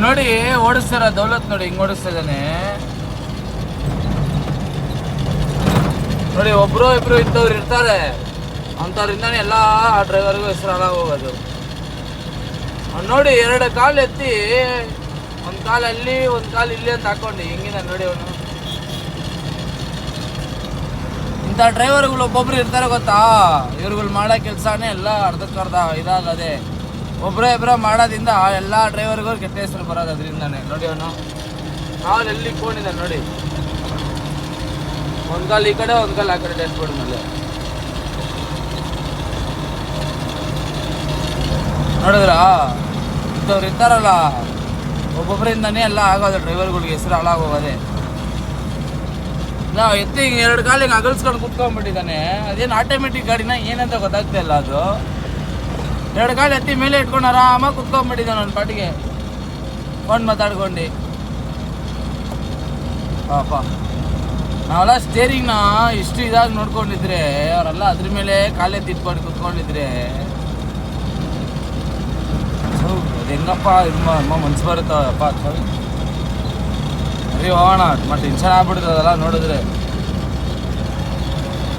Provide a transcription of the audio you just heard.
ನೋಡಿ ಓಡಿಸ್ತಾರ ದೌಲತ್ ನೋಡಿ ಹಿಂಗ್ ಓಡಿಸ್ತಾ ಇದ್ದಾನೆ ನೋಡಿ. ಒಬ್ರು ಇಬ್ರು ಇದ್ದವ್ರು ಇರ್ತಾರೆ, ಅಂಥವ್ರಿಂದಾನೆ ಎಲ್ಲ ಆ ಡ್ರೈವರ್ಗೂ ಹೆಸರು ಹಾಳಾಗಿ ಹೋಗೋದು. ನೋಡಿ 2 ಕಾಲು ಎತ್ತಿ, ಒಂದು ಕಾಲು ಅಲ್ಲಿ ಒಂದು ಕಾಲು ಇಲ್ಲಿ ಅಂತ ಹಾಕೊಂಡು ಹಿಂಗಿನ ನೋಡಿ ಅವನು. ಇಂಥ ಡ್ರೈವರ್ಗಳು ಒಬ್ಬೊಬ್ರು ಇರ್ತಾರೆ ಗೊತ್ತಾ, ಇವ್ರುಗಳು ಮಾಡೋ ಕೆಲಸನೇ ಎಲ್ಲ ಅರ್ಧಕ್ಕರ್ಧ ಇದಾಗದೆ. ಒಬ್ಬರೇ ಇಬ್ಬರ ಮಾಡೋದ್ರಿಂದ ಎಲ್ಲ ಡ್ರೈವರ್ಗಳು ಕೆಟ್ಟ ಹೆಸರು ಬರೋದು ಅದರಿಂದಾನೆ. ನೋಡಿ ಅವನು ಕಾಲು ಎಲ್ಲಿ ಇಟ್ಕೊಂಡಿದ್ದಾನೆ ನೋಡಿ, ಒಂದು ಕಾಲು ಈ ಕಡೆ ಒಂದು ಕಾಲು ಆ ಕಡೆ ಡೆಡ್ ಬೋರ್ಡ್ ಮೇಲೆ. ನೋಡಿದ್ರಾ, ಇಂಥವ್ರು ಇರ್ತಾರಲ್ಲ ಒಬ್ಬೊಬ್ಬರಿಂದನೇ ಎಲ್ಲ ಆಗೋದು, ಡ್ರೈವರ್ಗಳಿಗೆ ಹೆಸರು ಹಾಳಾಗೋಗೋದೆ. ನಾವು ಎತ್ತಿ 2 ಕಾಲಿಗೆ ಅಗಲ್ಸ್ಕೊಂಡು ಕುತ್ಕೊಂಡ್ಬಿಟ್ಟಿದ್ದಾನೆ. ಅದೇನು ಆಟೋಮೆಟಿಕ್ ಗಾಡಿನ ಏನಂತ ಗೊತ್ತಾಗ್ತಾ ಇಲ್ಲ. ಅದು 2 ಕಾಲು ಎತ್ತಿ ಮೇಲೆ ಇಟ್ಕೊಂಡು ಆರಾಮಾಗಿ ಕುತ್ಕೊಂಡ್ಬಿಟ್ಟಿದ್ದಾನೆ ನನ್ನ ಪಾಟಿಗೆ ಫೋನ್ ಮಾತಾಡ್ಕೊಂಡು. ಪಾಪ ನಾವೆಲ್ಲ ಸ್ಟೇರಿಂಗ್ನ ಇಷ್ಟು ಇದಾಗಿ ನೋಡ್ಕೊಂಡಿದ್ರೆ, ಅವರೆಲ್ಲ ಅದ್ರ ಮೇಲೆ ಕಾಲೆತ್ತಿ ಇಟ್ಕೊಂಡು ಕುತ್ಕೊಂಡಿದ್ರೆ ಅದು ಹೆಂಗಪ್ಪ ಮನ್ಸು ಬರುತ್ತಪ್ಪ. ಸರಿ ಹೋಗೋಣ, ಮತ್ತೆ ಟೆನ್ಷನ್ ಆಗ್ಬಿಡ್ತದಲ್ಲ ನೋಡಿದ್ರೆ.